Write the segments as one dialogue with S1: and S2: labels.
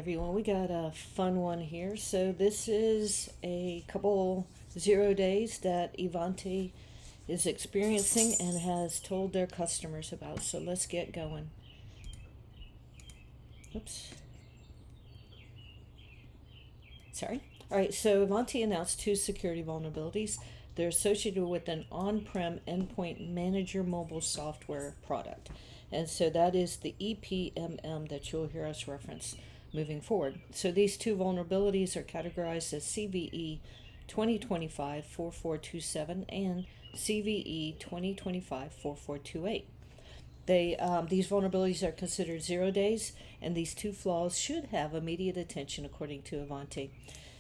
S1: Everyone, we got a fun one here. So this is a couple 0 days that Ivanti is experiencing and has told their customers about. So let's get going. Oops. Sorry. All right, so Ivanti announced two security vulnerabilities. They're associated with an on-prem endpoint manager mobile software product. And so that is the EPMM that you'll hear us reference moving forward. So these two vulnerabilities are categorized as CVE 2025-4427 and CVE 2025-4428. These vulnerabilities are considered 0 days, and these two flaws should have immediate attention according to Ivanti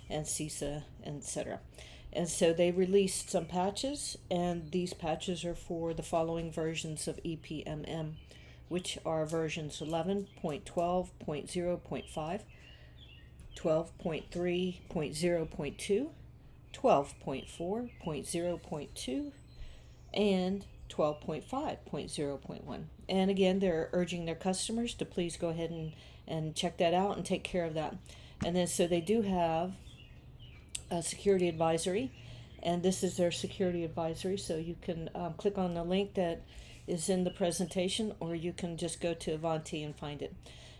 S1: and CISA, etc. And so they released some patches, and these patches are for the following versions of EPMM, which are versions 11.12.0.5, 12.3.0.2, 12.4.0.2, and 12.5.0.1. And again, they're urging their customers to please go ahead and check that out and take care of that. And then so they do have a security advisory, and this is their security advisory. So you can click on the link that is in the presentation, or you can just go to Ivanti and find it.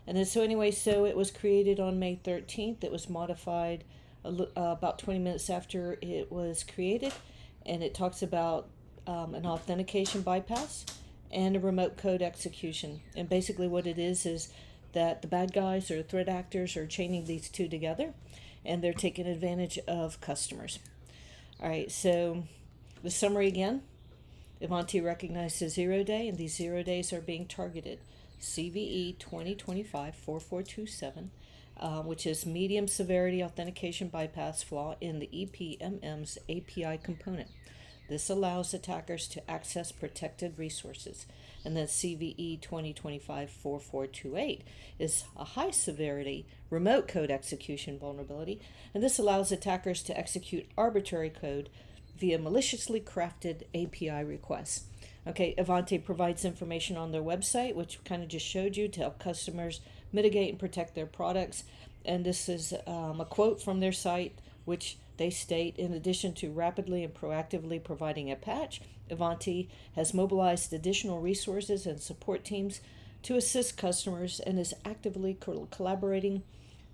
S1: And then so anyway, so it was created on May 13th. It was modified about 20 minutes after it was created, and it talks about an authentication bypass and a remote code execution. And basically what it is that the bad guys or threat actors are chaining these two together, and they're taking advantage of customers. All right, so the summary again. Ivanti recognized a 0 day, and these 0 days are being targeted. CVE 2025-4427, which is medium severity authentication bypass flaw in the EPMM's API component. This allows attackers to access protected resources. And then CVE 2025-4428 is a high severity remote code execution vulnerability, and this allows attackers to execute arbitrary code via maliciously crafted API requests. Okay, Ivanti provides information on their website, which kind of just showed you, to help customers mitigate and protect their products. And this is a quote from their site, which they state, in addition to rapidly and proactively providing a patch, Ivanti has mobilized additional resources and support teams to assist customers and is actively collaborating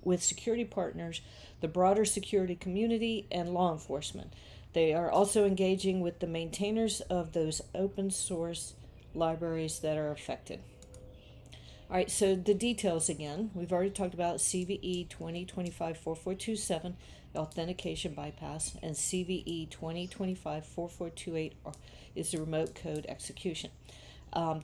S1: with security partners, the broader security community, and law enforcement. They are also engaging with the maintainers of those open source libraries that are affected. All right, so the details again. We've already talked about CVE 2025-4427, authentication bypass, and CVE 2025-4428 is the remote code execution.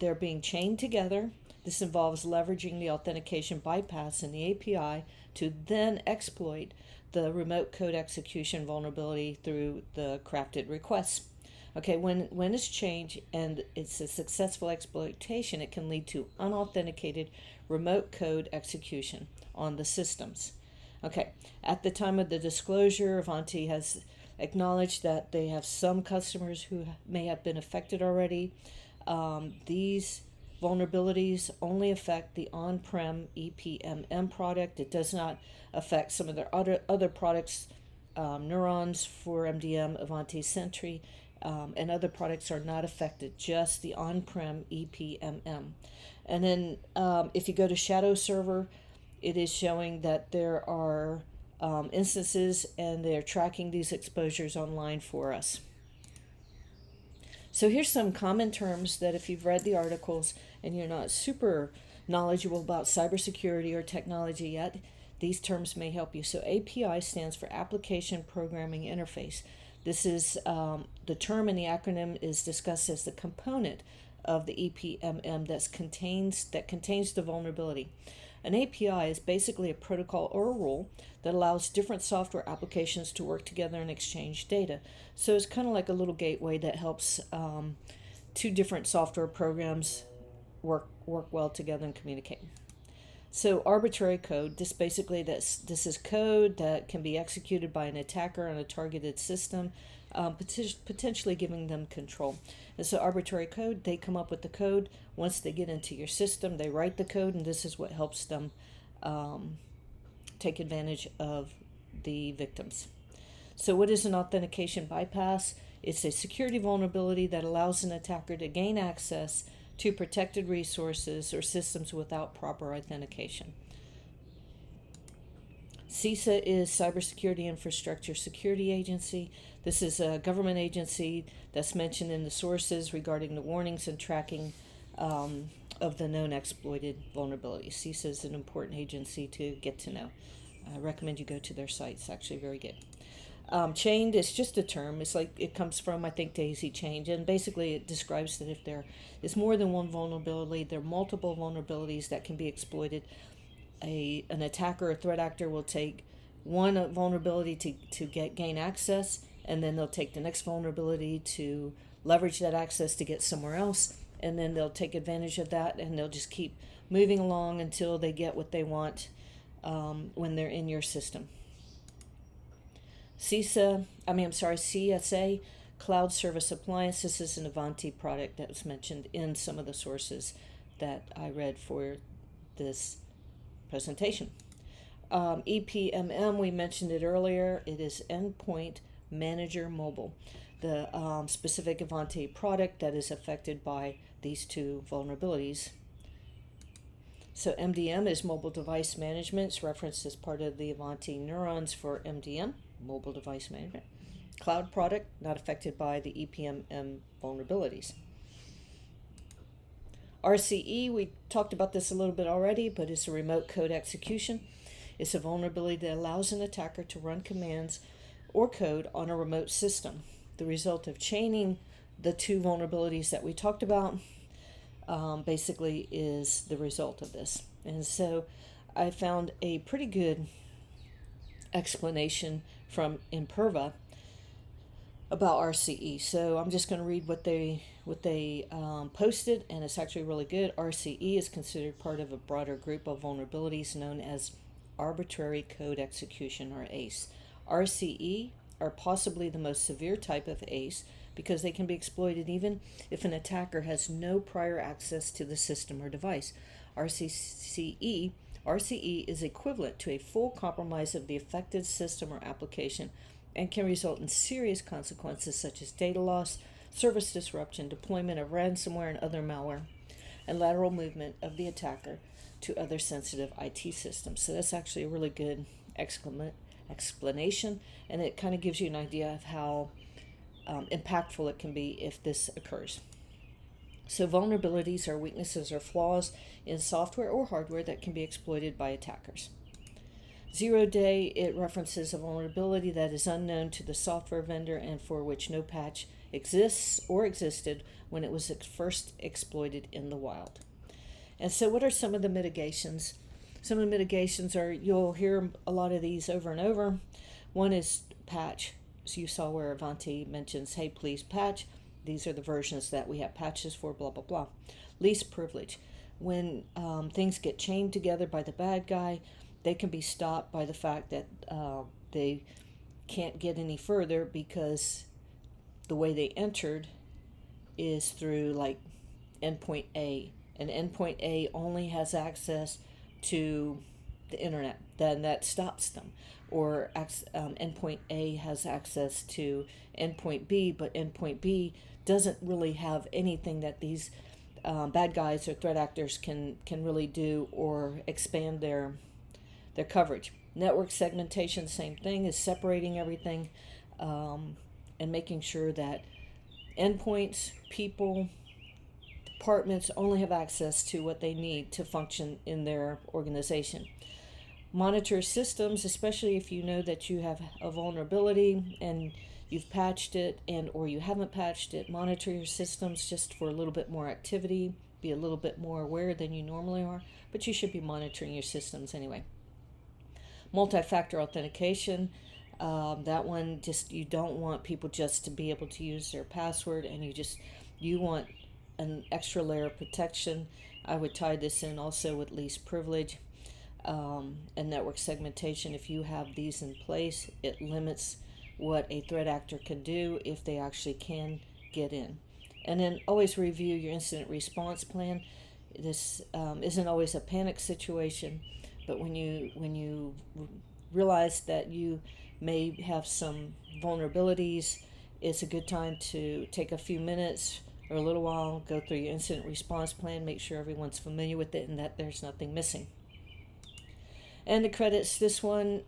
S1: They're being chained together. This involves leveraging the authentication bypass in the API to then exploit the remote code execution vulnerability through the crafted requests. Okay, when it's changed and it's a successful exploitation, it can lead to unauthenticated remote code execution on the systems. Okay, at the time of the disclosure, Ivanti has acknowledged that they have some customers who may have been affected already. These vulnerabilities only affect the on-prem EPMM product. It does not affect some of their other products, Neurons for MDM, Ivanti Sentry, and other products are not affected, just the on-prem EPMM. And then if you go to Shadow Server, it is showing that there are instances, and they're tracking these exposures online for us. So here's some common terms that if you've read the articles and you're not super knowledgeable about cybersecurity or technology yet, these terms may help you. So API stands for Application Programming Interface. This is the term in the acronym is discussed as the component of the EPMM that contains the vulnerability. An API is basically a protocol or a rule that allows different software applications to work together and exchange data. So it's kind of like a little gateway that helps two different software programs work well together and communicate. So arbitrary code, this is code that can be executed by an attacker on a targeted system, potentially giving them control. And so arbitrary code, they come up with the code. Once they get into your system, they write the code, and this is what helps them take advantage of the victims. So what is an authentication bypass? It's a security vulnerability that allows an attacker to gain access to protected resources or systems without proper authentication. CISA is Cybersecurity Infrastructure Security Agency. This is a government agency that's mentioned in the sources regarding the warnings and tracking of the known exploited vulnerabilities. CISA is an important agency to get to know. I recommend you go to their site. It's actually very good. Chained is just a term. It's like it comes from, I think, daisy chained, and basically it describes that if there is more than one vulnerability, there are multiple vulnerabilities that can be exploited. An attacker or threat actor will take one vulnerability to gain access, and then they'll take the next vulnerability to leverage that access to get somewhere else, and then they'll take advantage of that, and they'll just keep moving along until they get what they want when they're in your system. CSA, Cloud Service Appliance. This is an Ivanti product that was mentioned in some of the sources that I read for this presentation. EPMM, we mentioned it earlier. It is Endpoint Manager Mobile, the specific Ivanti product that is affected by these two vulnerabilities. So MDM is Mobile Device Management. It's referenced as part of the Ivanti neurons for MDM, Mobile Device Management. Cloud product, not affected by the EPMM vulnerabilities. RCE, we talked about this a little bit already, but it's a remote code execution. It's a vulnerability that allows an attacker to run commands or code on a remote system. The result of chaining the two vulnerabilities that we talked about basically is the result of this. And so I found a pretty good explanation from Imperva about RCE. So I'm just going to read what they posted, and it's actually really good. RCE is considered part of a broader group of vulnerabilities known as arbitrary code execution, or ACE. RCE are possibly the most severe type of ACE because they can be exploited even if an attacker has no prior access to the system or device. RCE is equivalent to a full compromise of the affected system or application and can result in serious consequences such as data loss, service disruption, deployment of ransomware and other malware, and lateral movement of the attacker to other sensitive IT systems. So that's actually a really good explanation, and it kind of gives you an idea of how impactful it can be if this occurs. So vulnerabilities are weaknesses or flaws in software or hardware that can be exploited by attackers. 0 day, it references a vulnerability that is unknown to the software vendor and for which no patch exists or existed when it was first exploited in the wild. And so what are some of the mitigations? Some of the mitigations are, you'll hear a lot of these over and over. One is patch. So you saw where Ivanti mentions, hey, please patch. These are the versions that we have patches for, blah, blah, blah. Least privilege. When things get chained together by the bad guy, they can be stopped by the fact that they can't get any further because the way they entered is through like endpoint A. And endpoint A only has access to the internet. Then that stops them. Or endpoint A has access to endpoint B, but endpoint B doesn't really have anything that these bad guys or threat actors can really do or expand their coverage. Network segmentation, same thing, is separating everything and making sure that endpoints, people, departments only have access to what they need to function in their organization. Monitor systems, especially if you know that you have a vulnerability and you've patched it or you haven't patched it. Monitor your systems just for a little bit more activity. Be a little bit more aware than you normally are, but you should be monitoring your systems anyway. Multi-factor authentication, that one, just you don't want people just to be able to use their password, and you want an extra layer of protection. I would tie this in also with least privilege and network segmentation. If you have these in place, it limits what a threat actor can do if they actually can get in. And then always review your incident response plan. This isn't always a panic situation, But when you realize that you may have some vulnerabilities, it's a good time to take a few minutes or a little while, go through your incident response plan, make sure everyone's familiar with it and that there's nothing missing. And the credits, this one,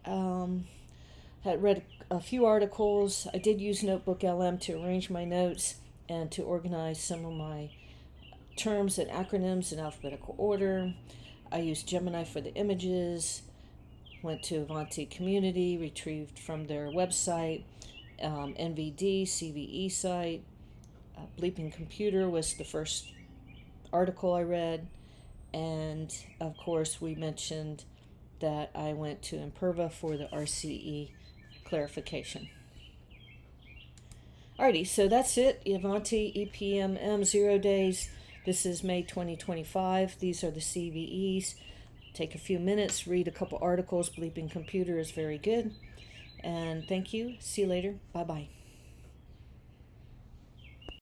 S1: had read a few articles. I did use Notebook LM to arrange my notes and to organize some of my terms and acronyms in alphabetical order. I used Gemini for the images, went to Ivanti community, retrieved from their website, NVD, CVE site. Bleeping Computer was the first article I read. And of course, we mentioned that I went to Imperva for the RCE clarification. Alrighty, so that's it. Ivanti EPMM 0 days. This is May 2025. These are the CVEs. Take a few minutes, read a couple articles. Bleeping Computer is very good. And thank you. See you later. Bye bye.